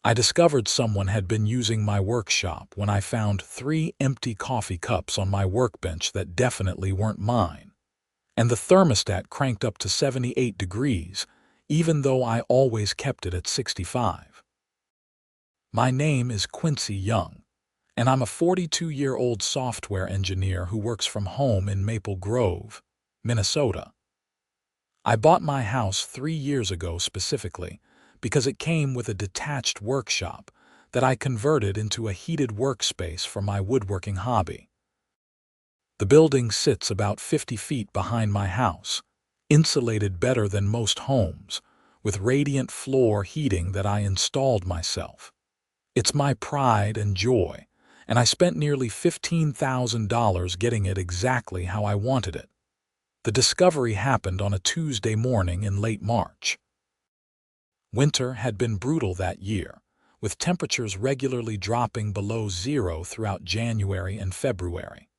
I discovered someone had been using my workshop when I found 3 empty coffee cups on my workbench that definitely weren't mine. And the thermostat cranked up to 78 degrees, even though I always kept it at 65. My name is Quincy Young, and I'm a 42-year-old software engineer who works from home in Maple Grove, Minnesota. I bought my house 3 years ago specifically because it came with a detached workshop that I converted into a heated workspace for my woodworking hobby. The building sits about 50 feet behind my house, insulated better than most homes, with radiant floor heating that I installed myself. It's my pride and joy, and I spent nearly $15,000 getting it exactly how I wanted it. The discovery happened on a Tuesday morning in late March. Winter had been brutal that year, with temperatures regularly dropping below zero throughout January and February.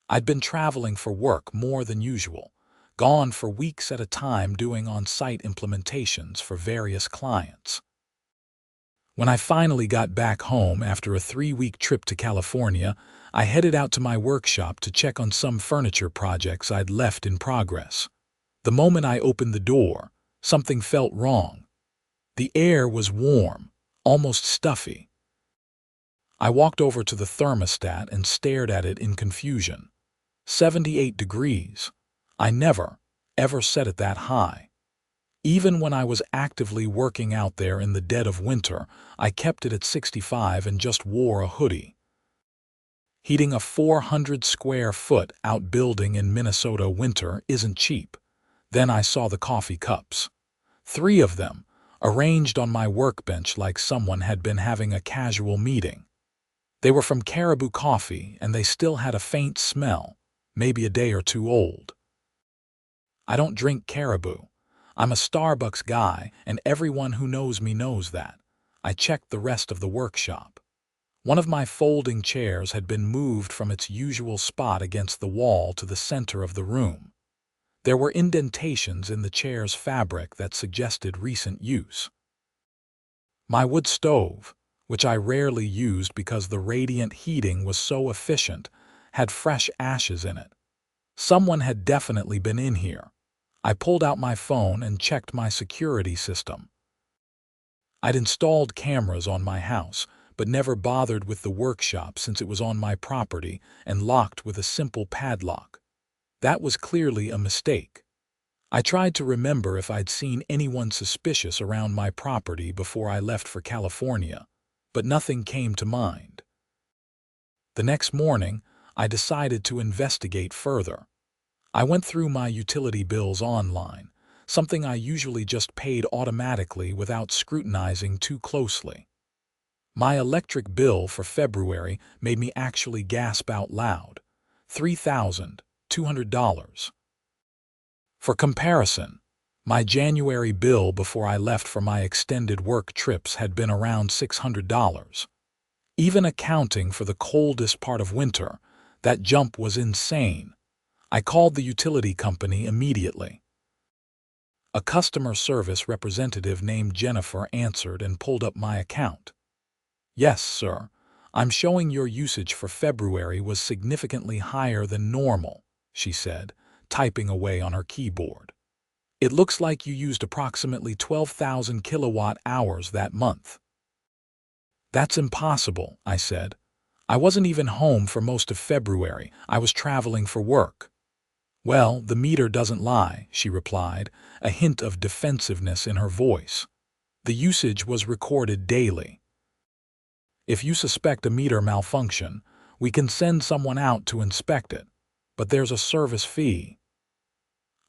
I'd been traveling for work more than usual, gone for weeks at a time doing on-site implementations for various clients. When I finally got back home after a 3-week trip to California, I headed out to my workshop to check on some furniture projects I'd left in progress. The moment I opened the door, something felt wrong. The air was warm, almost stuffy. I walked over to the thermostat and stared at it in confusion. 78 degrees. I never, ever set it that high. Even when I was actively working out there in the dead of winter, I kept it at 65 and just wore a hoodie. Heating a 400-square-foot outbuilding in Minnesota winter isn't cheap. Then I saw the coffee cups. 3 of them, arranged on my workbench like someone had been having a casual meeting. They were from Caribou Coffee, and they still had a faint smell, maybe a day or 2 old. I don't drink Caribou. I'm a Starbucks guy, and everyone who knows me knows that. I checked the rest of the workshop. One of my folding chairs had been moved from its usual spot against the wall to the center of the room. There were indentations in the chair's fabric that suggested recent use. My wood stove, which I rarely used because the radiant heating was so efficient, had fresh ashes in it. Someone had definitely been in here. I pulled out my phone and checked my security system. I'd installed cameras on my house, but never bothered with the workshop since it was on my property and locked with a simple padlock. That was clearly a mistake. I tried to remember if I'd seen anyone suspicious around my property before I left for California, but nothing came to mind. The next morning, I decided to investigate further. I went through my utility bills online, something I usually just paid automatically without scrutinizing too closely. My electric bill for February made me actually gasp out loud: $3,200. For comparison, my January bill before I left for my extended work trips had been around $600. Even accounting for the coldest part of winter, that jump was insane. I called the utility company immediately. A customer service representative named Jennifer answered and pulled up my account. "Yes, sir. I'm showing your usage for February was significantly higher than normal," she said, typing away on her keyboard. "It looks like you used approximately 12,000 kilowatt hours that month." "That's impossible," I said. "I wasn't even home for most of February. I was traveling for work." "Well, the meter doesn't lie," she replied, a hint of defensiveness in her voice. "The usage was recorded daily. If you suspect a meter malfunction, we can send someone out to inspect it, but there's a service fee."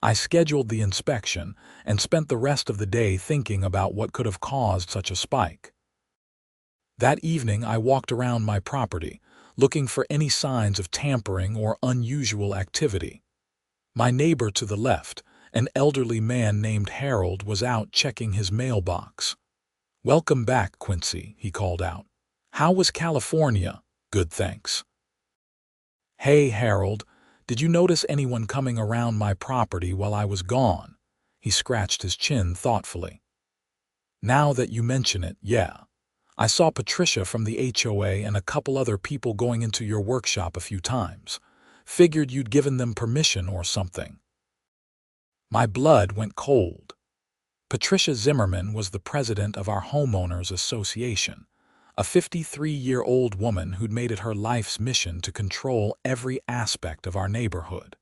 I scheduled the inspection and spent the rest of the day thinking about what could have caused such a spike. That evening, I walked around my property, looking for any signs of tampering or unusual activity. My neighbor to the left, an elderly man named Harold, was out checking his mailbox. "Welcome back, Quincy," he called out. "How was California?" "Good, thanks." "Hey, Harold, did you notice anyone coming around my property while I was gone?" He scratched his chin thoughtfully. "Now that you mention it, yeah. I saw Patricia from the HOA and a couple other people going into your workshop a few times. Figured you'd given them permission or something." My blood went cold. Patricia Zimmerman was the president of our homeowners association, a 53-year-old woman who'd made it her life's mission to control every aspect of our neighborhood.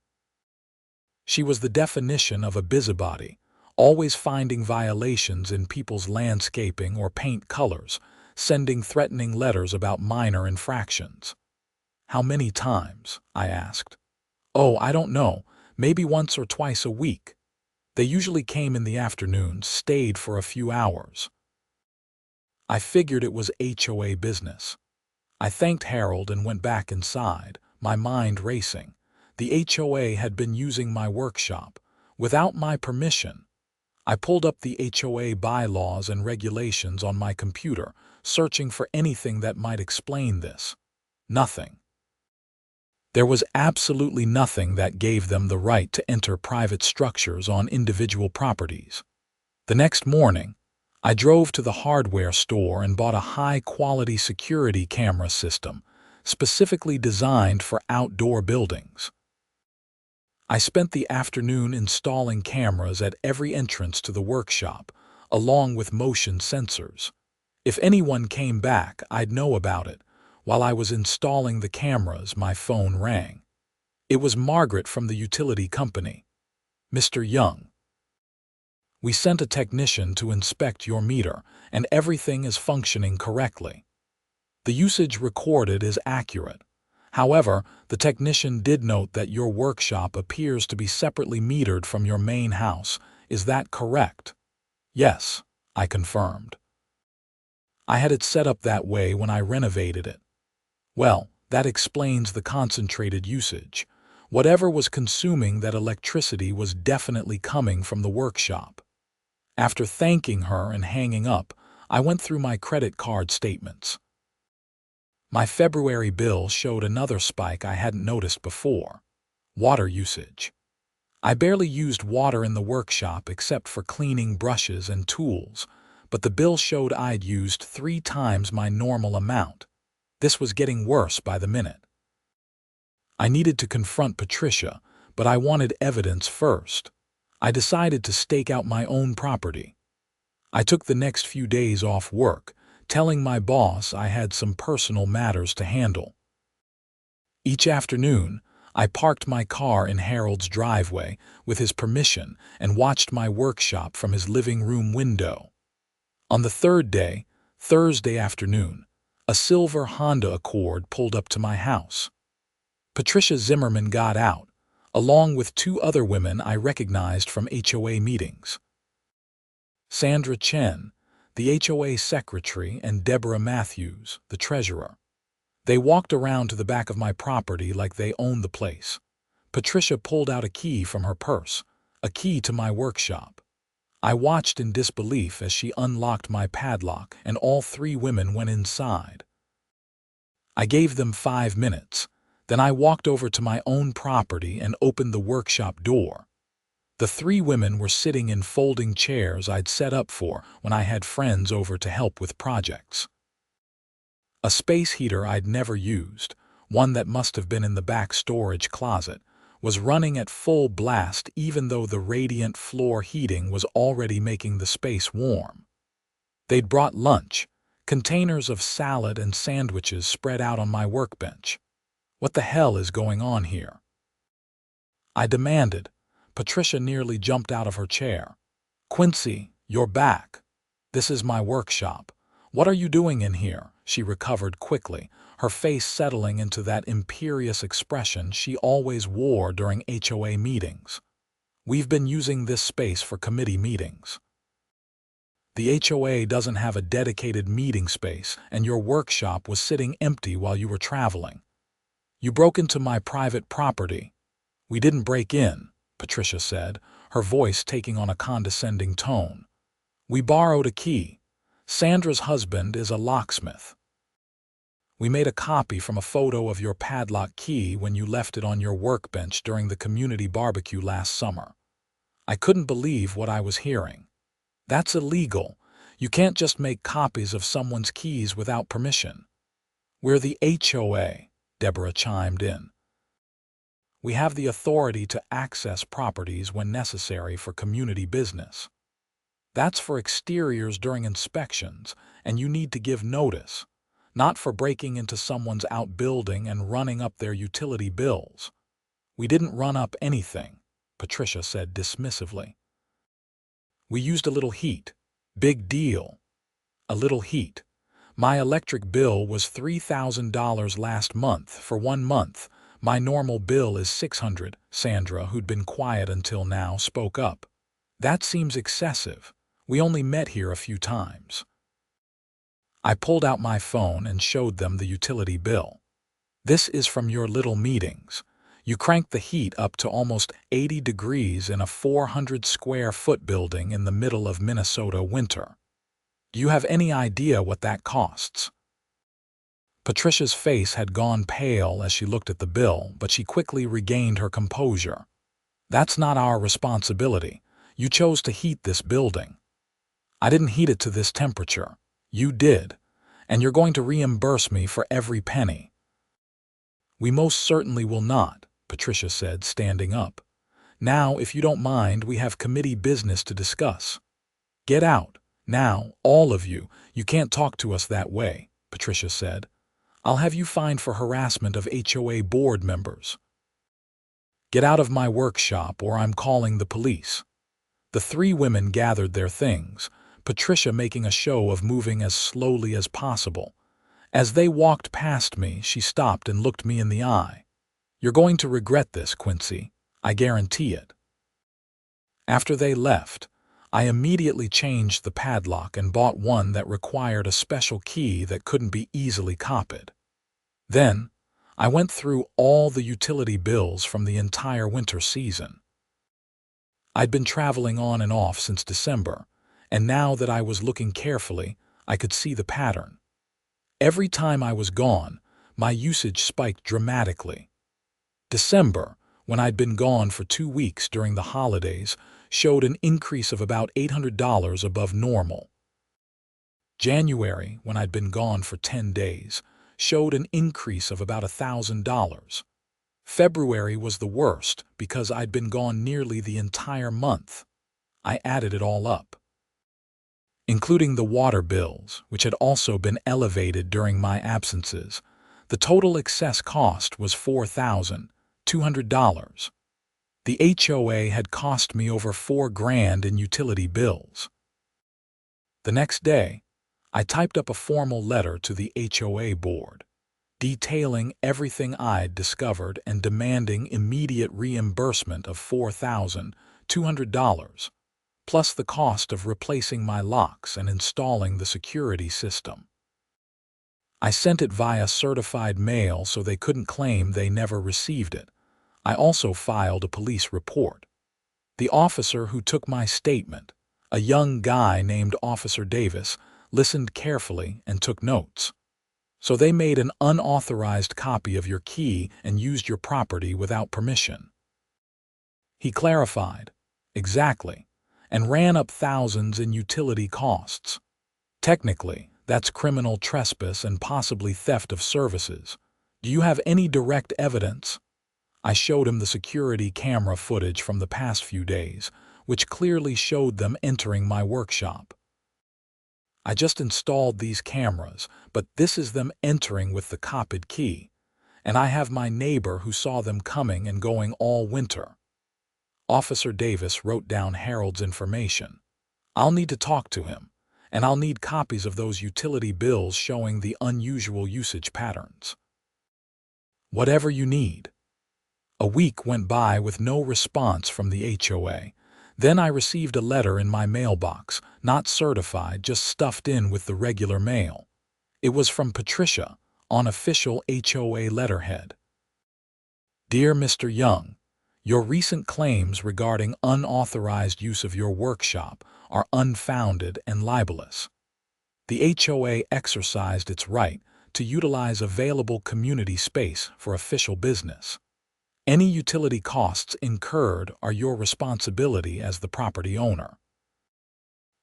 She was the definition of a busybody, always finding violations in people's landscaping or paint colors, sending threatening letters about minor infractions. "How many times?" I asked. "Oh, I don't know, maybe once or twice a week. They usually came in the afternoon, stayed for a few hours." I figured it was HOA business. I thanked Harold and went back inside, my mind racing. The HOA had been using my workshop, without my permission. I pulled up the HOA bylaws and regulations on my computer, searching for anything that might explain this. Nothing. There was absolutely nothing that gave them the right to enter private structures on individual properties. The next morning, I drove to the hardware store and bought a high-quality security camera system, specifically designed for outdoor buildings. I spent the afternoon installing cameras at every entrance to the workshop, along with motion sensors. If anyone came back, I'd know about it. While I was installing the cameras, my phone rang. It was Margaret from the utility company. "Mr. Young, we sent a technician to inspect your meter, and everything is functioning correctly. The usage recorded is accurate. However, the technician did note that your workshop appears to be separately metered from your main house. Is that correct?" "Yes," I confirmed. "I had it set up that way when I renovated it." "Well, that explains the concentrated usage. Whatever was consuming that electricity was definitely coming from the workshop." After thanking her and hanging up, I went through my credit card statements. My February bill showed another spike I hadn't noticed before: water usage. I barely used water in the workshop except for cleaning brushes and tools, but the bill showed I'd used 3 times my normal amount. This was getting worse by the minute. I needed to confront Patricia, but I wanted evidence first. I decided to stake out my own property. I took the next few days off work, telling my boss I had some personal matters to handle. Each afternoon, I parked my car in Harold's driveway with his permission and watched my workshop from his living room window. On the third day, Thursday afternoon, a silver Honda Accord pulled up to my house. Patricia Zimmerman got out, along with 2 other women I recognized from HOA meetings: Sandra Chen, the HOA secretary, and Deborah Matthews, the treasurer. They walked around to the back of my property like they owned the place. Patricia pulled out a key from her purse, a key to my workshop. I watched in disbelief as she unlocked my padlock and all 3 women went inside. I gave them 5 minutes. Then I walked over to my own property and opened the workshop door. The 3 women were sitting in folding chairs I'd set up for when I had friends over to help with projects. A space heater I'd never used, one that must have been in the back storage closet, was running at full blast even though the radiant floor heating was already making the space warm. They'd brought lunch, containers of salad and sandwiches spread out on my workbench. "What the hell is going on here?" I demanded. Patricia nearly jumped out of her chair. "Quincy, you're back. This is my workshop. What are you doing in here?" She recovered quickly, her face settling into that imperious expression she always wore during HOA meetings. "We've been using this space for committee meetings. The HOA doesn't have a dedicated meeting space, and your workshop was sitting empty while you were traveling. You broke into my private property." "We didn't break in," Patricia said, her voice taking on a condescending tone. "We borrowed a key. Sandra's husband is a locksmith. We made a copy from a photo of your padlock key when you left it on your workbench during the community barbecue last summer." I couldn't believe what I was hearing. "That's illegal. You can't just make copies of someone's keys without permission. We're the HOA, Deborah chimed in. We have the authority to access properties when necessary for community business. That's for exteriors during inspections, and you need to give notice, not for breaking into someone's outbuilding and running up their utility bills. We didn't run up anything, Patricia said dismissively. We used a little heat. Big deal. A little heat. My electric bill was $3,000 last month for 1 month. My normal bill is $600. Sandra, who'd been quiet until now, spoke up. That seems excessive. We only met here a few times. I pulled out my phone and showed them the utility bill. This is from your little meetings. You cranked the heat up to almost 80 degrees in a 400-square-foot building in the middle of Minnesota winter. Do you have any idea what that costs? Patricia's face had gone pale as she looked at the bill, but she quickly regained her composure. That's not our responsibility. You chose to heat this building. I didn't heat it to this temperature. You did, and you're going to reimburse me for every penny. We most certainly will not, Patricia said, standing up. Now, if you don't mind, we have committee business to discuss. Get out. Now, all of you. You can't talk to us that way, Patricia said. I'll have you fined for harassment of HOA board members. Get out of my workshop or I'm calling the police. The three women gathered their things, Patricia making a show of moving as slowly as possible. As they walked past me, she stopped and looked me in the eye. You're going to regret this, Quincy. I guarantee it. After they left, I immediately changed the padlock and bought one that required a special key that couldn't be easily copied. Then, I went through all the utility bills from the entire winter season. I'd been traveling on and off since December, and now that I was looking carefully, I could see the pattern. Every time I was gone, my usage spiked dramatically. December, when I'd been gone for 2 weeks during the holidays, showed an increase of about $800 above normal. January, when I'd been gone for 10 days, showed an increase of about $1,000. February was the worst because I'd been gone nearly the entire month. I added it all up. Including the water bills, which had also been elevated during my absences, the total excess cost was $4,200. The HOA had cost me over $4,000 in utility bills. The next day, I typed up a formal letter to the HOA board, detailing everything I'd discovered and demanding immediate reimbursement of $4,200, plus the cost of replacing my locks and installing the security system. I sent it via certified mail so they couldn't claim they never received it. I also filed a police report. The officer who took my statement, a young guy named Officer Davis, listened carefully and took notes. So they made an unauthorized copy of your key and used your property without permission. He clarified, exactly, and ran up thousands in utility costs. Technically, that's criminal trespass and possibly theft of services. Do you have any direct evidence? I showed him the security camera footage from the past few days, which clearly showed them entering my workshop. I just installed these cameras, but this is them entering with the copied key, and I have my neighbor who saw them coming and going all winter. Officer Davis wrote down Harold's information. I'll need to talk to him, and I'll need copies of those utility bills showing the unusual usage patterns. Whatever you need. A week went by with no response from the HOA. Then I received a letter in my mailbox, not certified, just stuffed in with the regular mail. It was from Patricia, on official HOA letterhead. Dear Mr. Young, your recent claims regarding unauthorized use of your workshop are unfounded and libelous. The HOA exercised its right to utilize available community space for official business. Any utility costs incurred are your responsibility as the property owner.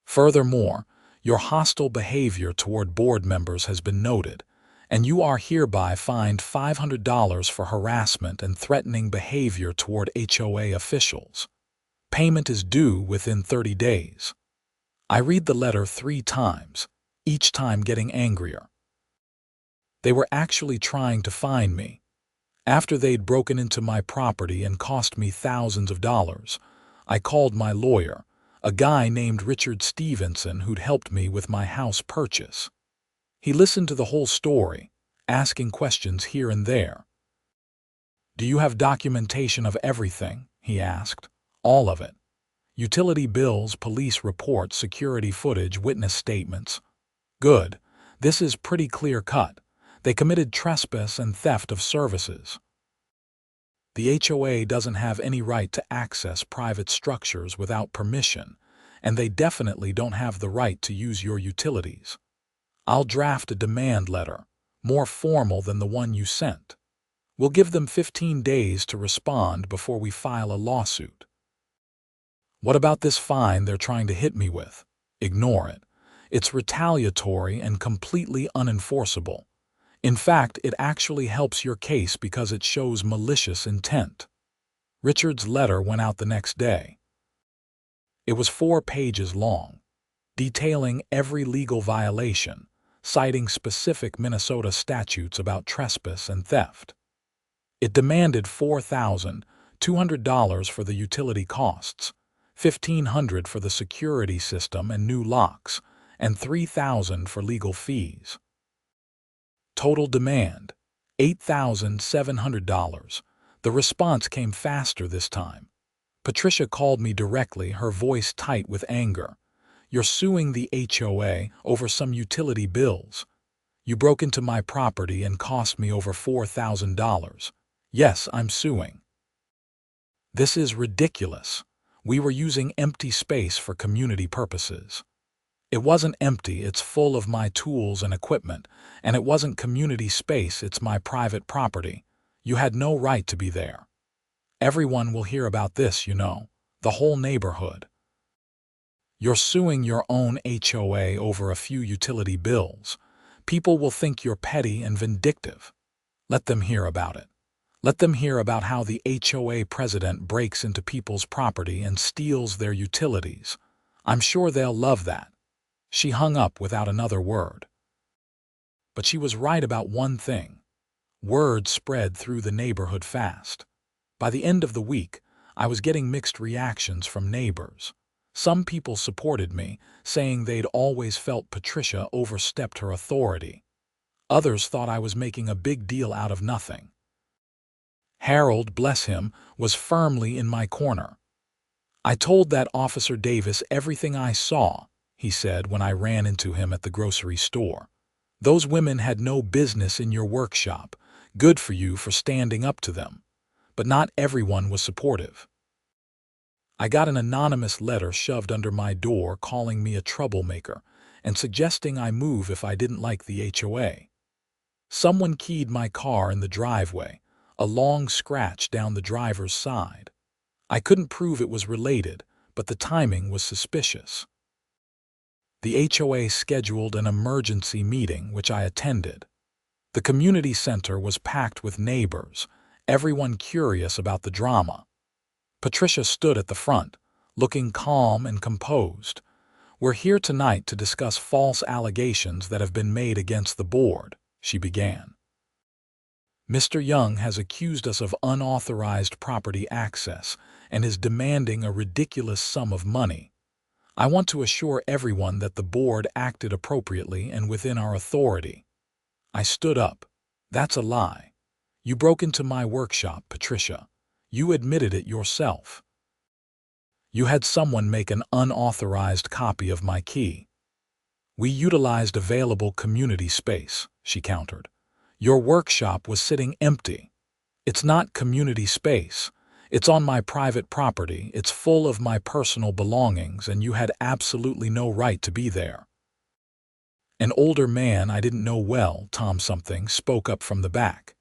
Furthermore, Your hostile behavior toward board members has been noted, and you are hereby fined $500 for harassment and threatening behavior toward HOA officials. Payment is due within 30 days. I read the letter 3 times, each time getting angrier. They were actually trying to fine me. After they'd broken into my property and cost me thousands of dollars, I called my lawyer, a guy named Richard Stevenson who'd helped me with my house purchase. He listened to the whole story, asking questions here and there. "Do you have documentation of everything?" he asked. "All of it. Utility bills, police reports, security footage, witness statements." "Good. This is pretty clear-cut. They committed trespass and theft of services." The HOA doesn't have any right to access private structures without permission, and they definitely don't have the right to use your utilities. I'll draft a demand letter, more formal than the one you sent. We'll give them 15 days to respond before we file a lawsuit. What about this fine they're trying to hit me with? Ignore it. It's retaliatory and completely unenforceable. In fact, it actually helps your case because it shows malicious intent. Richard's letter went out the next day. It was 4 pages long, detailing every legal violation, citing specific Minnesota statutes about trespass and theft. It demanded $4,200 for the utility costs, $1,500 for the security system and new locks, and $3,000 for legal fees. Total demand, $8,700. The response came faster this time. Patricia called me directly, her voice tight with anger. "You're suing the HOA over some utility bills. You broke into my property and cost me over $4,000. Yes, I'm suing." "This is ridiculous. We were using empty space for community purposes." "It wasn't empty, it's full of my tools and equipment, and it wasn't community space, it's my private property. You had no right to be there. Everyone will hear about this, you know, the whole neighborhood. You're suing your own HOA over a few utility bills. People will think you're petty and vindictive. Let them hear about it. Let them hear about how the HOA president breaks into people's property and steals their utilities. I'm sure they'll love that." She hung up without another word. But she was right about one thing. Word spread through the neighborhood fast. By the end of the week, I was getting mixed reactions from neighbors. Some people supported me, saying they'd always felt Patricia overstepped her authority. Others thought I was making a big deal out of nothing. Harold, bless him, was firmly in my corner. "I told that Officer Davis everything I saw," he said when I ran into him at the grocery store. "Those women had no business in your workshop. Good for you for standing up to them." But not everyone was supportive. I got an anonymous letter shoved under my door calling me a troublemaker and suggesting I move if I didn't like the HOA. Someone keyed my car in the driveway, a long scratch down the driver's side. I couldn't prove it was related, but the timing was suspicious. The HOA scheduled an emergency meeting, which I attended. The community center was packed with neighbors, everyone curious about the drama. Patricia stood at the front, looking calm and composed. "We're here tonight to discuss false allegations that have been made against the board," she began. "Mr. Young has accused us of unauthorized property access and is demanding a ridiculous sum of money. I want to assure everyone that the board acted appropriately and within our authority." I stood up. "That's a lie. You broke into my workshop, Patricia. You admitted it yourself. You had someone make an unauthorized copy of my key." "We utilized available community space," she countered. "Your workshop was sitting empty. It's not community space. It's on my private property, it's full of my personal belongings, and you had absolutely no right to be there." An older man I didn't know well, Tom something, spoke up from the back.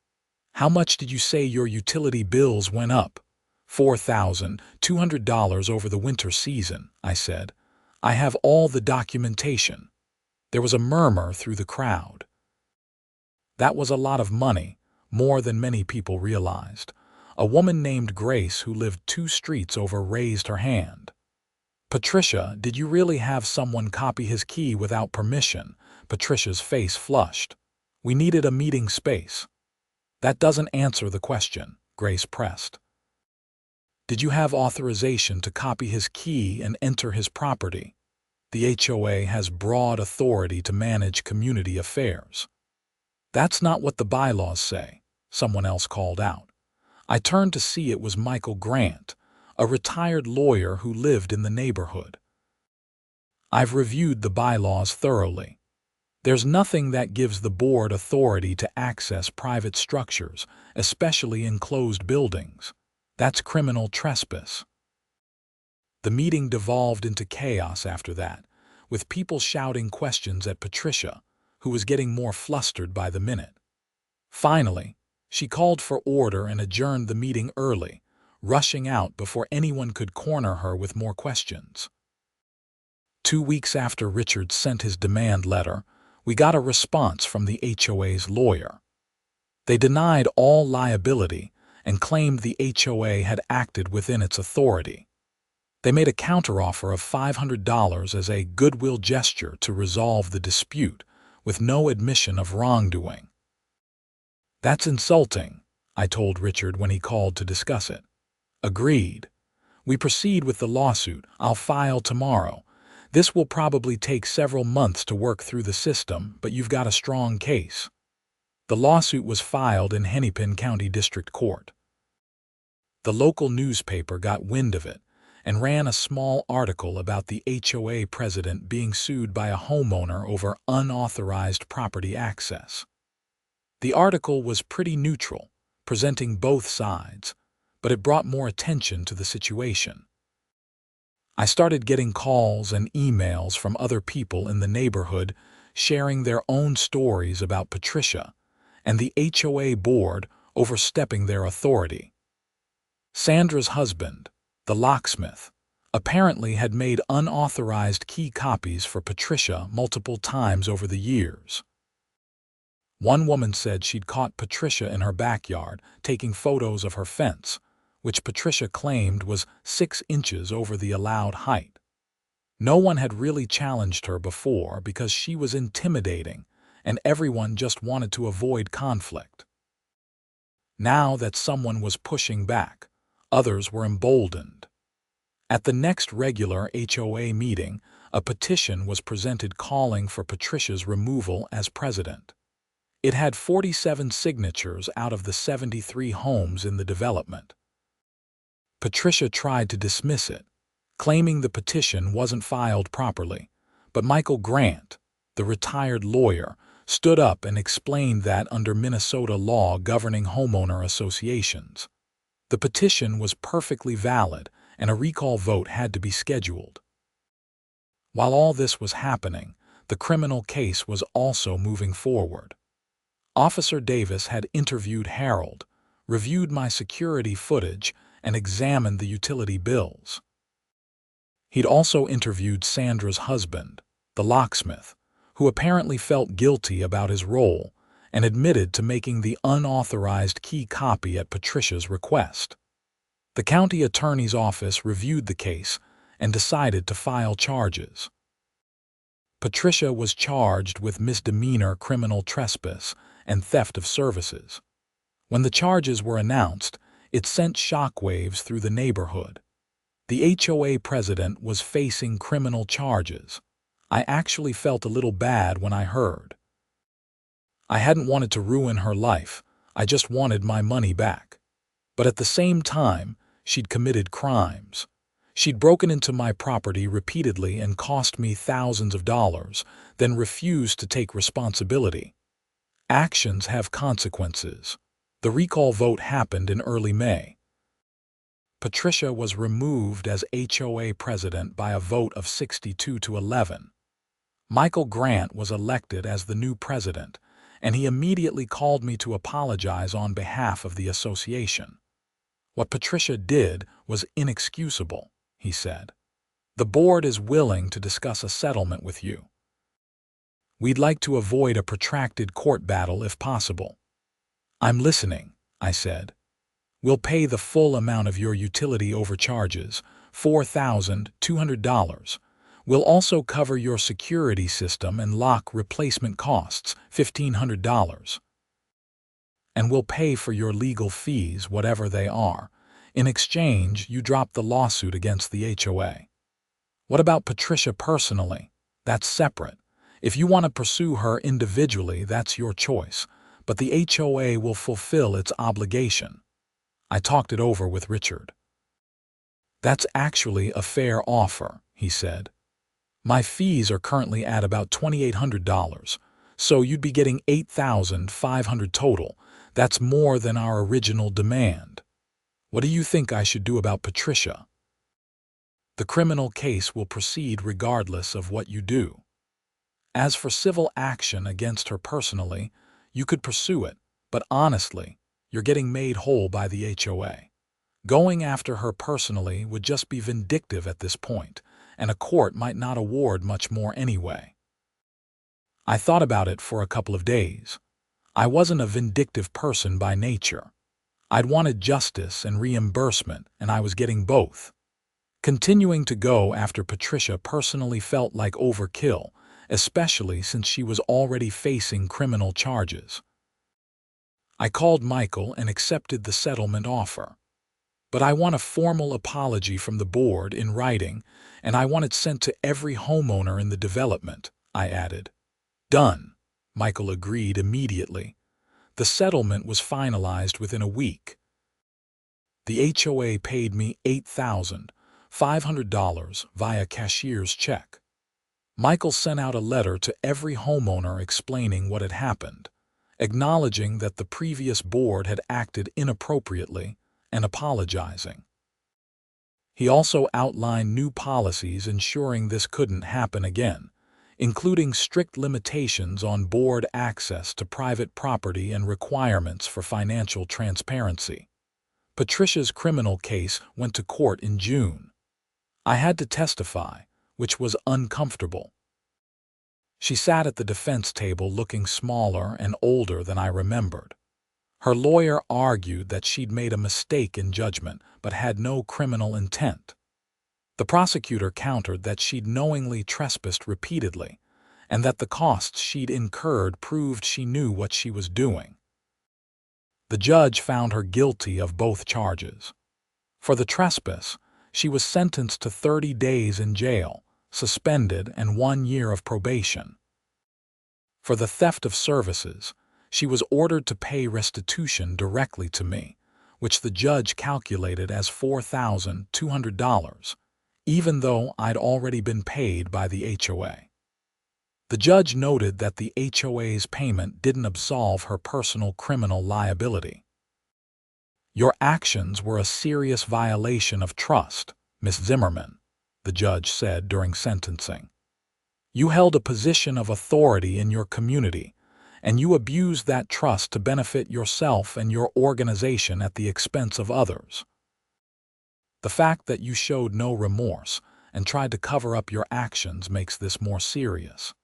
"How much did you say your utility bills went up?" $4,200 over the winter season," I said. "I have all the documentation. There was a murmur through the crowd. That was a lot of money, more than many people realized. A woman named Grace, who lived 2 streets over, raised her hand. "Patricia, did you really have someone copy his key without permission?" Patricia's face flushed. "We needed a meeting space." "That doesn't answer the question," Grace pressed. "Did you have authorization to copy his key and enter his property?" The HOA has broad authority to manage community affairs. "That's not what the bylaws say," someone else called out. I turned to see it was Michael Grant, a retired lawyer who lived in the neighborhood. "I've reviewed the bylaws thoroughly. There's nothing that gives the board authority to access private structures, especially enclosed buildings. That's criminal trespass." The meeting devolved into chaos after that, with people shouting questions at Patricia, who was getting more flustered by the minute. Finally, she called for order and adjourned the meeting early, rushing out before anyone could corner her with more questions. 2 weeks after Richard sent his demand letter, we got a response from the HOA's lawyer. They denied all liability and claimed the HOA had acted within its authority. They made a counteroffer of $500 as a goodwill gesture to resolve the dispute, with no admission of wrongdoing. "That's insulting," I told Richard when he called to discuss it. "Agreed. We proceed with the lawsuit. I'll file tomorrow. This will probably take several months to work through the system, but you've got a strong case." The lawsuit was filed in Hennepin County District Court. The local newspaper got wind of it and ran a small article about the HOA president being sued by a homeowner over unauthorized property access. The article was pretty neutral, presenting both sides, but it brought more attention to the situation. I started getting calls and emails from other people in the neighborhood sharing their own stories about Patricia and the HOA board overstepping their authority. Sandra's husband, the locksmith, apparently had made unauthorized key copies for Patricia multiple times over the years. One woman said she'd caught Patricia in her backyard taking photos of her fence, which Patricia claimed was 6 inches over the allowed height. No one had really challenged her before because she was intimidating, and everyone just wanted to avoid conflict. Now that someone was pushing back, others were emboldened. At the next regular HOA meeting, a petition was presented calling for Patricia's removal as president. It had 47 signatures out of the 73 homes in the development. Patricia tried to dismiss it, claiming the petition wasn't filed properly, but Michael Grant, the retired lawyer, stood up and explained that under Minnesota law governing homeowner associations, the petition was perfectly valid and a recall vote had to be scheduled. While all this was happening, the criminal case was also moving forward. Officer Davis had interviewed Harold, reviewed my security footage, and examined the utility bills. He'd also interviewed Sandra's husband, the locksmith, who apparently felt guilty about his role and admitted to making the unauthorized key copy at Patricia's request. The county attorney's office reviewed the case and decided to file charges. Patricia was charged with misdemeanor criminal trespass and theft of services. When the charges were announced, it sent shockwaves through the neighborhood. The HOA president was facing criminal charges. I actually felt a little bad when I heard. I hadn't wanted to ruin her life, I just wanted my money back. But at the same time, she'd committed crimes. She'd broken into my property repeatedly and cost me thousands of dollars, then refused to take responsibility. Actions have consequences. The recall vote happened in early May. Patricia was removed as HOA president by a vote of 62-11. Michael Grant was elected as the new president, and he immediately called me to apologize on behalf of the association. "What Patricia did was inexcusable," he said. "The board is willing to discuss a settlement with you." We'd like to avoid a protracted court battle if possible. I'm listening, I said. We'll pay the full amount of your utility overcharges, $4,200. We'll also cover your security system and lock replacement costs, $1,500. And we'll pay for your legal fees, whatever they are. In exchange, you drop the lawsuit against the HOA. What about Patricia personally? That's separate. If you want to pursue her individually, that's your choice, but the HOA will fulfill its obligation. I talked it over with Richard. That's actually a fair offer, he said. My fees are currently at about $2,800, so you'd be getting $8,500 total. That's more than our original demand. What do you think I should do about Patricia? The criminal case will proceed regardless of what you do. As for civil action against her personally, you could pursue it, but honestly, you're getting made whole by the HOA. Going after her personally would just be vindictive at this point, and a court might not award much more anyway. I thought about it for a couple of days. I wasn't a vindictive person by nature. I'd wanted justice and reimbursement, and I was getting both. Continuing to go after Patricia personally felt like overkill, especially since she was already facing criminal charges. I called Michael and accepted the settlement offer. But I want a formal apology from the board in writing, and I want it sent to every homeowner in the development, I added. Done, Michael agreed immediately. The settlement was finalized within a week. The HOA paid me $8,500 via cashier's check. Michael sent out a letter to every homeowner explaining what had happened, acknowledging that the previous board had acted inappropriately and apologizing. He also outlined new policies ensuring this couldn't happen again, including strict limitations on board access to private property and requirements for financial transparency. Patricia's criminal case went to court in June. I had to testify, which was uncomfortable. She sat at the defense table looking smaller and older than I remembered. Her lawyer argued that she'd made a mistake in judgment but had no criminal intent. The prosecutor countered that she'd knowingly trespassed repeatedly and that the costs she'd incurred proved she knew what she was doing. The judge found her guilty of both charges. For the trespass, she was sentenced to 30 days in jail, suspended, and 1 year of probation. For the theft of services, she was ordered to pay restitution directly to me, which the judge calculated as $4,200, even though I'd already been paid by the HOA. The judge noted that the HOA's payment didn't absolve her personal criminal liability. Your actions were a serious violation of trust, Miss Zimmerman, the judge said during sentencing. You held a position of authority in your community, and you abused that trust to benefit yourself and your organization at the expense of others. The fact that you showed no remorse and tried to cover up your actions makes this more serious.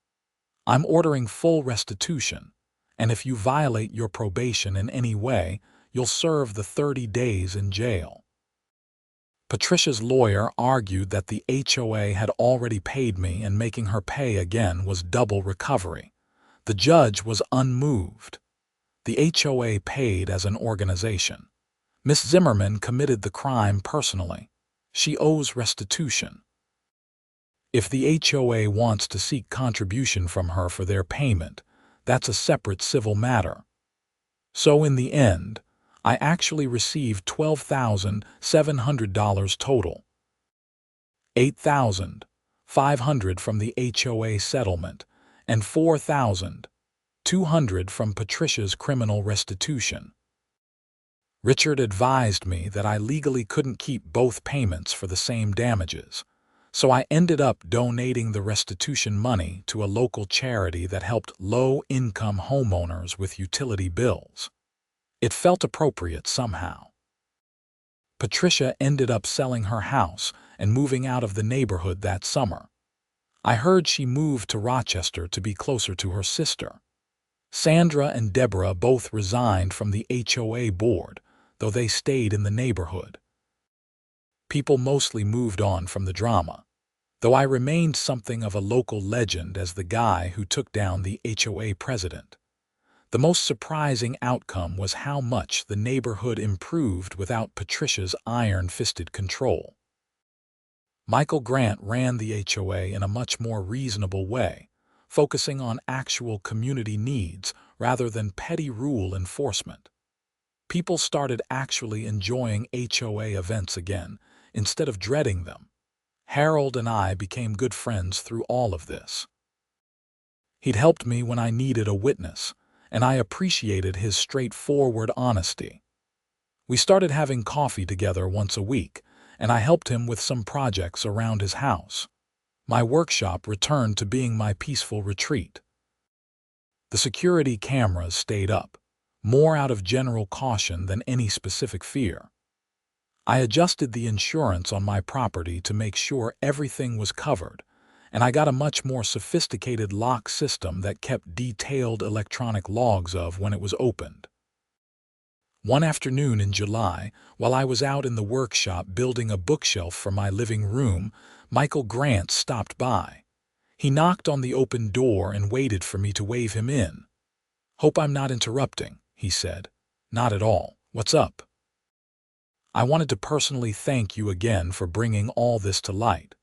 I'm ordering full restitution, and if you violate your probation in any way, you'll serve the 30 days in jail. Patricia's lawyer argued that the HOA had already paid me and making her pay again was double recovery. The judge was unmoved. The HOA paid as an organization. Miss Zimmerman committed the crime personally. She owes restitution. If the HOA wants to seek contribution from her for their payment, that's a separate civil matter. So in the end, I actually received $12,700 total. $8,500 from the HOA settlement and $4,200 from Patricia's criminal restitution. Richard advised me that I legally couldn't keep both payments for the same damages, so I ended up donating the restitution money to a local charity that helped low-income homeowners with utility bills. It felt appropriate somehow. Patricia ended up selling her house and moving out of the neighborhood that summer. I heard she moved to Rochester to be closer to her sister. Sandra and Deborah both resigned from the HOA board, though they stayed in the neighborhood. People mostly moved on from the drama, though I remained something of a local legend as the guy who took down the HOA president. The most surprising outcome was how much the neighborhood improved without Patricia's iron-fisted control. Michael Grant ran the HOA in a much more reasonable way, focusing on actual community needs rather than petty rule enforcement. People started actually enjoying HOA events again, instead of dreading them. Harold and I became good friends through all of this. He'd helped me when I needed a witness, and I appreciated his straightforward honesty. We started having coffee together once a week, and I helped him with some projects around his house. My workshop returned to being my peaceful retreat. The security cameras stayed up, more out of general caution than any specific fear. I adjusted the insurance on my property to make sure everything was covered, and I got a much more sophisticated lock system that kept detailed electronic logs of when it was opened. One afternoon in July, while I was out in the workshop building a bookshelf for my living room, Michael Grant stopped by. He knocked on the open door and waited for me to wave him in. "Hope I'm not interrupting," he said. "Not at all. What's up?" "I wanted to personally thank you again for bringing all this to light.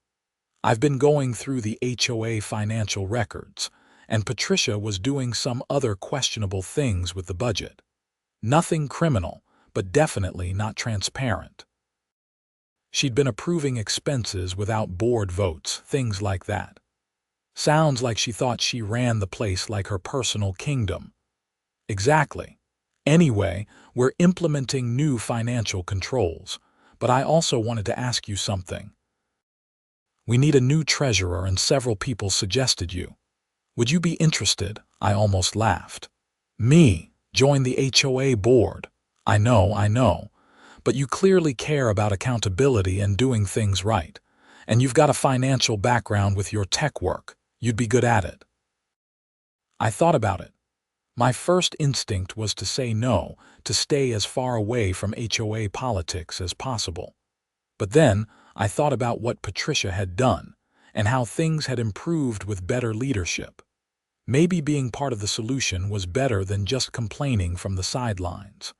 I've been going through the HOA financial records, and Patricia was doing some other questionable things with the budget. Nothing criminal, but definitely not transparent. She'd been approving expenses without board votes, things like that. Sounds like she thought she ran the place like her personal kingdom." "Exactly. Anyway, we're implementing new financial controls, but I also wanted to ask you something. We need a new treasurer and several people suggested you. Would you be interested?" I almost laughed. "Me? Join the HOA board? I know. But you clearly care about accountability and doing things right. And you've got a financial background with your tech work. You'd be good at it." I thought about it. My first instinct was to say no, to stay as far away from HOA politics as possible. But then I thought about what Patricia had done and how things had improved with better leadership. Maybe being part of the solution was better than just complaining from the sidelines.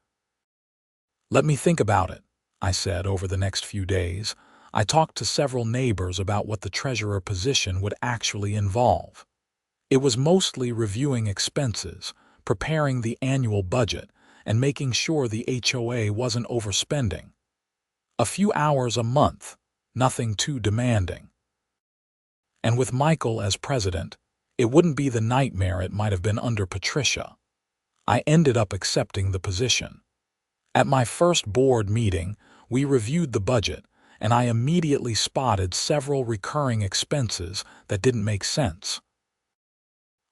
"Let me think about it," I said over the next few days. I talked to several neighbors about what the treasurer position would actually involve. It was mostly reviewing expenses, preparing the annual budget, and making sure the HOA wasn't overspending. A few hours a month, nothing too demanding. And with Michael as president, it wouldn't be the nightmare it might have been under Patricia. I ended up accepting the position. At my first board meeting, we reviewed the budget, and I immediately spotted several recurring expenses that didn't make sense.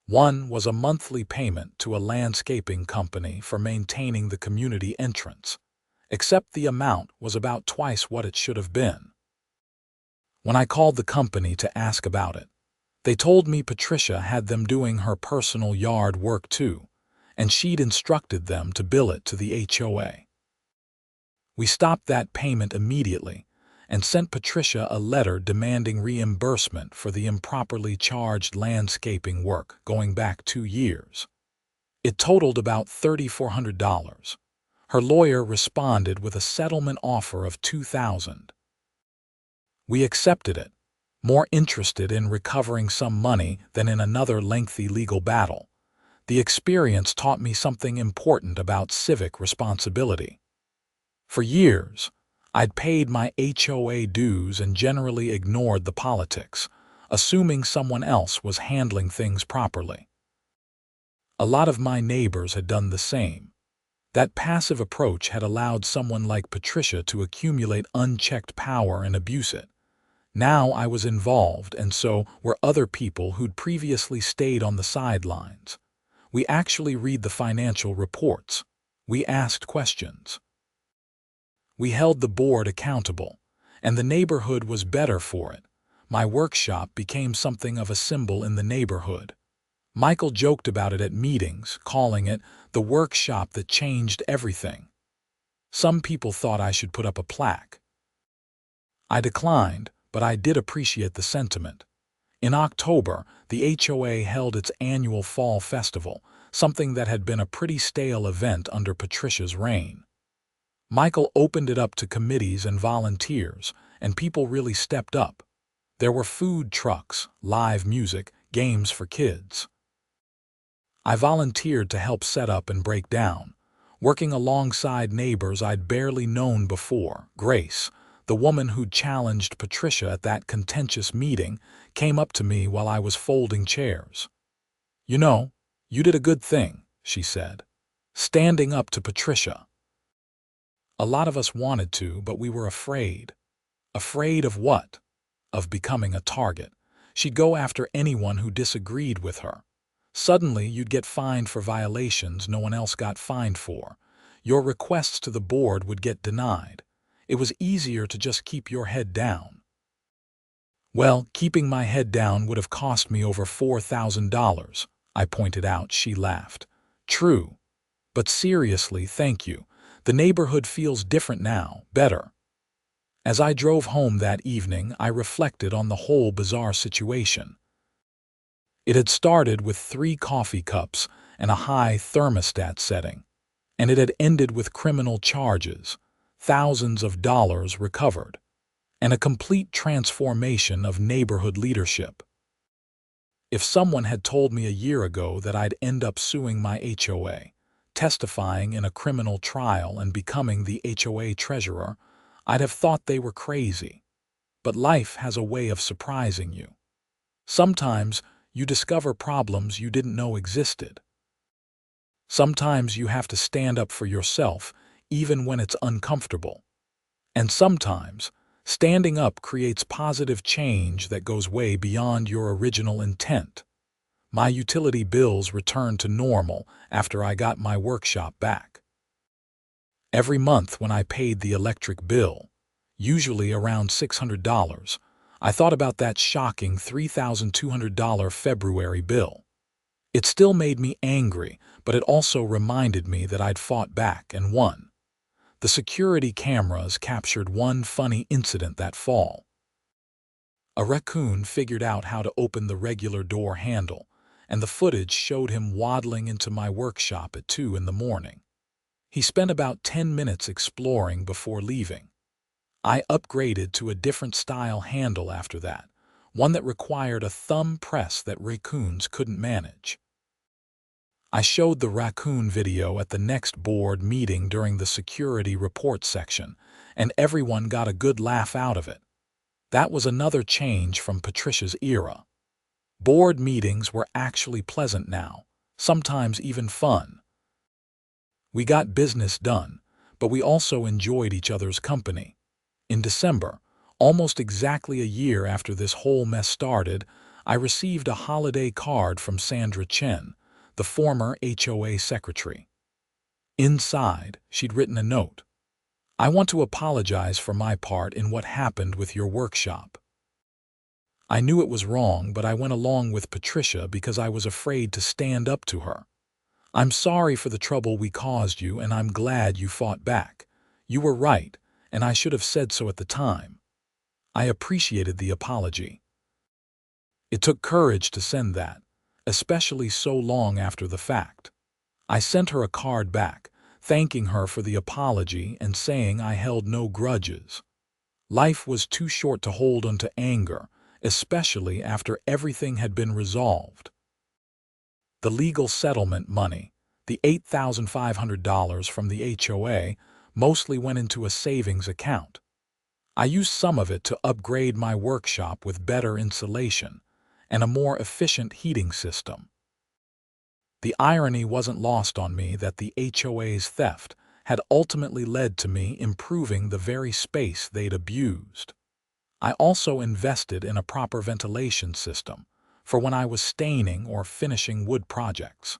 One was a monthly payment to a landscaping company for maintaining the community entrance, except the amount was about twice what it should have been. When I called the company to ask about it, they told me Patricia had them doing her personal yard work too, and she'd instructed them to bill it to the HOA. We stopped that payment immediately and sent Patricia a letter demanding reimbursement for the improperly charged landscaping work going back 2 years. It totaled about $3,400. Her lawyer responded with a settlement offer of $2,000. We accepted it, more interested in recovering some money than in another lengthy legal battle. The experience taught me something important about civic responsibility. For years, I'd paid my HOA dues and generally ignored the politics, assuming someone else was handling things properly. A lot of my neighbors had done the same. That passive approach had allowed someone like Patricia to accumulate unchecked power and abuse it. Now I was involved, and so were other people who'd previously stayed on the sidelines. We actually read the financial reports. We asked questions. We held the board accountable, and the neighborhood was better for it. My workshop became something of a symbol in the neighborhood. Michael joked about it at meetings, calling it the workshop that changed everything. Some people thought I should put up a plaque. I declined, but I did appreciate the sentiment. In October, the HOA held its annual fall festival, something that had been a pretty stale event under Patricia's reign. Michael opened it up to committees and volunteers, and people really stepped up. There were food trucks, live music, games for kids. I volunteered to help set up and break down, working alongside neighbors I'd barely known before. Grace, the woman who'd challenged Patricia at that contentious meeting, came up to me while I was folding chairs. "You know, you did a good thing," she said, standing up to Patricia. A lot of us wanted to, but we were afraid. Afraid of what? Of becoming a target. She'd go after anyone who disagreed with her. Suddenly, you'd get fined for violations no one else got fined for. Your requests to the board would get denied. It was easier to just keep your head down. "Well, keeping my head down would have cost me over $4,000, I pointed out. She laughed. "True. But seriously, thank you. The neighborhood feels different now, better." As I drove home that evening, I reflected on the whole bizarre situation. It had started with 3 coffee cups and a high thermostat setting, and it had ended with criminal charges, thousands of dollars recovered, and a complete transformation of neighborhood leadership. If someone had told me a year ago that I'd end up suing my HOA, testifying in a criminal trial and becoming the HOA treasurer, I'd have thought they were crazy. But life has a way of surprising you. Sometimes you discover problems you didn't know existed. Sometimes you have to stand up for yourself, even when it's uncomfortable. And sometimes, standing up creates positive change that goes way beyond your original intent. My utility bills returned to normal after I got my workshop back. Every month when I paid the electric bill, usually around $600, I thought about that shocking $3,200 February bill. It still made me angry, but it also reminded me that I'd fought back and won. The security cameras captured one funny incident that fall. A raccoon figured out how to open the regular door handle, and the footage showed him waddling into my workshop at 2 in the morning. He spent about 10 minutes exploring before leaving. I upgraded to a different style handle after that, one that required a thumb press that raccoons couldn't manage. I showed the raccoon video at the next board meeting during the security report section, and everyone got a good laugh out of it. That was another change from Patricia's era. Board meetings were actually pleasant now, sometimes even fun. We got business done, but we also enjoyed each other's company. In December, almost exactly a year after this whole mess started, I received a holiday card from Sandra Chen, the former HOA secretary. Inside, she'd written a note. "I want to apologize for my part in what happened with your workshop. I knew it was wrong, but I went along with Patricia because I was afraid to stand up to her. I'm sorry for the trouble we caused you, and I'm glad you fought back. You were right, and I should have said so at the time. I appreciated the apology." It took courage to send that, especially so long after the fact. I sent her a card back, thanking her for the apology and saying I held no grudges. Life was too short to hold onto anger, especially after everything had been resolved. The legal settlement money, the $8,500 from the HOA, mostly went into a savings account. I used some of it to upgrade my workshop with better insulation and a more efficient heating system. The irony wasn't lost on me that the HOA's theft had ultimately led to me improving the very space they'd abused. I also invested in a proper ventilation system for when I was staining or finishing wood projects.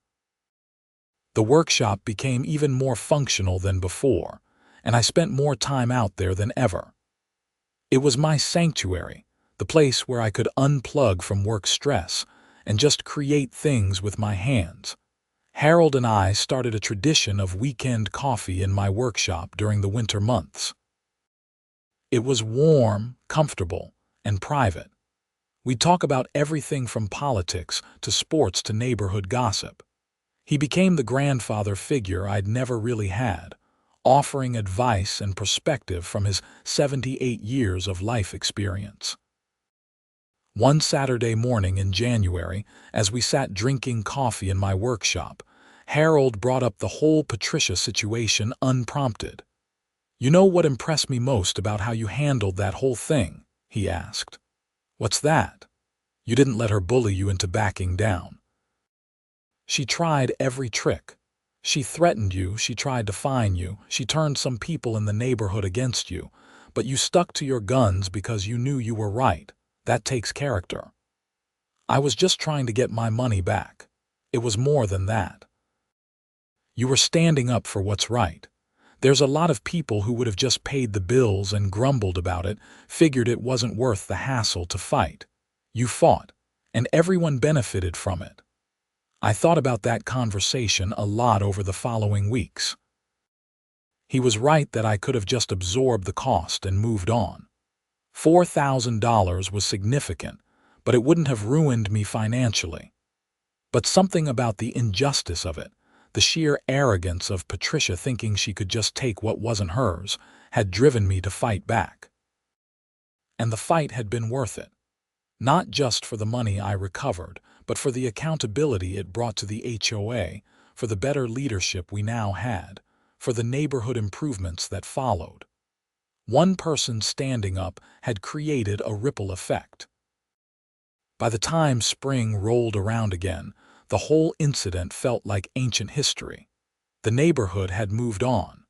The workshop became even more functional than before, and I spent more time out there than ever. It was my sanctuary, the place where I could unplug from work stress and just create things with my hands. Harold and I started a tradition of weekend coffee in my workshop during the winter months. It was warm, comfortable, and private. We'd talk about everything from politics to sports to neighborhood gossip. He became the grandfather figure I'd never really had, offering advice and perspective from his 78 years of life experience. One Saturday morning in January, as we sat drinking coffee in my workshop, Harold brought up the whole Patricia situation unprompted. "You know what impressed me most about how you handled that whole thing?" he asked. "What's that?" "You didn't let her bully you into backing down. She tried every trick. She threatened you, she tried to fine you, she turned some people in the neighborhood against you, but you stuck to your guns because you knew you were right. That takes character. I was just trying to get my money back. It was more than that. You were standing up for what's right. There's a lot of people who would have just paid the bills and grumbled about it, figured it wasn't worth the hassle to fight. You fought, and everyone benefited from it." I thought about that conversation a lot over the following weeks. He was right that I could have just absorbed the cost and moved on. $4,000 was significant, but it wouldn't have ruined me financially. But something about the injustice of it, the sheer arrogance of Patricia thinking she could just take what wasn't hers, had driven me to fight back. And the fight had been worth it. Not just for the money I recovered, but for the accountability it brought to the HOA, for the better leadership we now had, for the neighborhood improvements that followed. One person standing up had created a ripple effect. By the time spring rolled around again, the whole incident felt like ancient history. The neighborhood had moved on.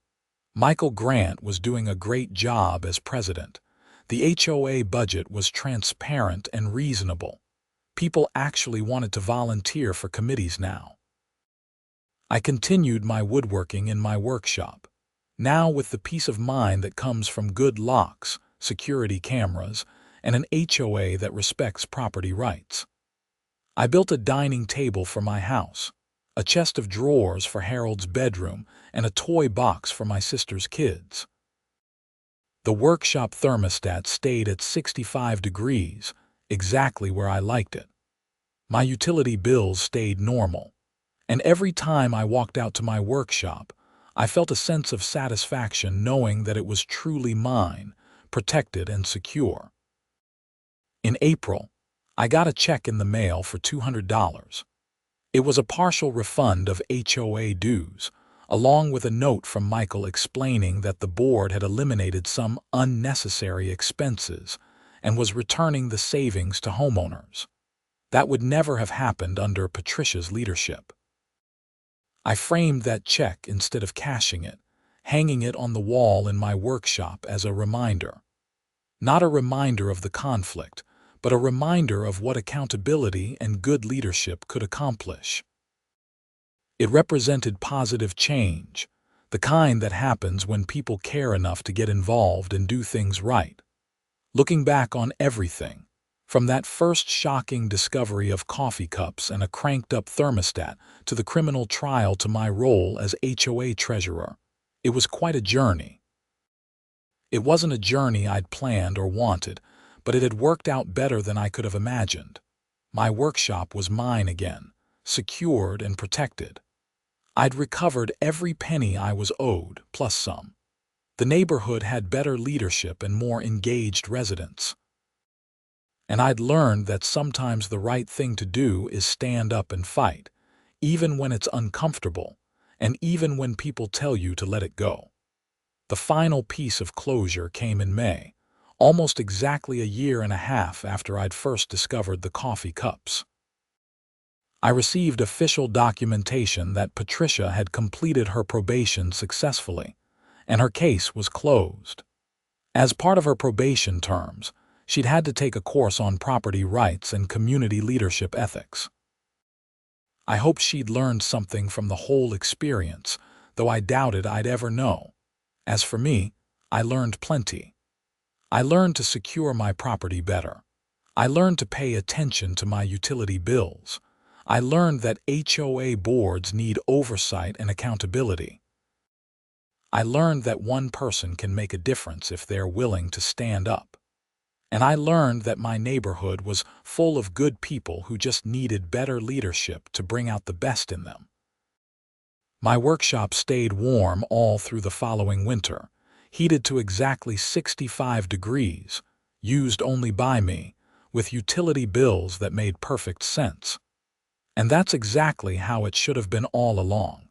Michael Grant was doing a great job as president. The HOA budget was transparent and reasonable. People actually wanted to volunteer for committees now. I continued my woodworking in my workshop, now with the peace of mind that comes from good locks, security cameras, and an HOA that respects property rights. I built a dining table for my house, a chest of drawers for Harold's bedroom, and a toy box for my sister's kids. The workshop thermostat stayed at 65 degrees, exactly where I liked it. My utility bills stayed normal, and every time I walked out to my workshop, I felt a sense of satisfaction knowing that it was truly mine, protected and secure. In April, I got a check in the mail for $200. It was a partial refund of HOA dues, along with a note from Michael explaining that the board had eliminated some unnecessary expenses and was returning the savings to homeowners. That would never have happened under Patricia's leadership. I framed that check instead of cashing it, hanging it on the wall in my workshop as a reminder. Not a reminder of the conflict, but a reminder of what accountability and good leadership could accomplish. It represented positive change, the kind that happens when people care enough to get involved and do things right. Looking back on everything, from that first shocking discovery of coffee cups and a cranked-up thermostat to the criminal trial to my role as HOA treasurer, it was quite a journey. It wasn't a journey I'd planned or wanted, but it had worked out better than I could have imagined. My workshop was mine again, secured and protected. I'd recovered every penny I was owed, plus some. The neighborhood had better leadership and more engaged residents. And I'd learned that sometimes the right thing to do is stand up and fight, even when it's uncomfortable, and even when people tell you to let it go. The final piece of closure came in May, almost exactly a year and a half after I'd first discovered the coffee cups. I received official documentation that Patricia had completed her probation successfully, and her case was closed. As part of her probation terms, she'd had to take a course on property rights and community leadership ethics. I hoped she'd learned something from the whole experience, though I doubted I'd ever know. As for me, I learned plenty. I learned to secure my property better, I learned to pay attention to my utility bills. I learned that HOA boards need oversight and accountability. I learned that one person can make a difference if they're willing to stand up. And I learned that my neighborhood was full of good people who just needed better leadership to bring out the best in them. My workshop stayed warm all through the following winter, heated to exactly 65 degrees, used only by me, with utility bills that made perfect sense. And that's exactly how it should have been all along.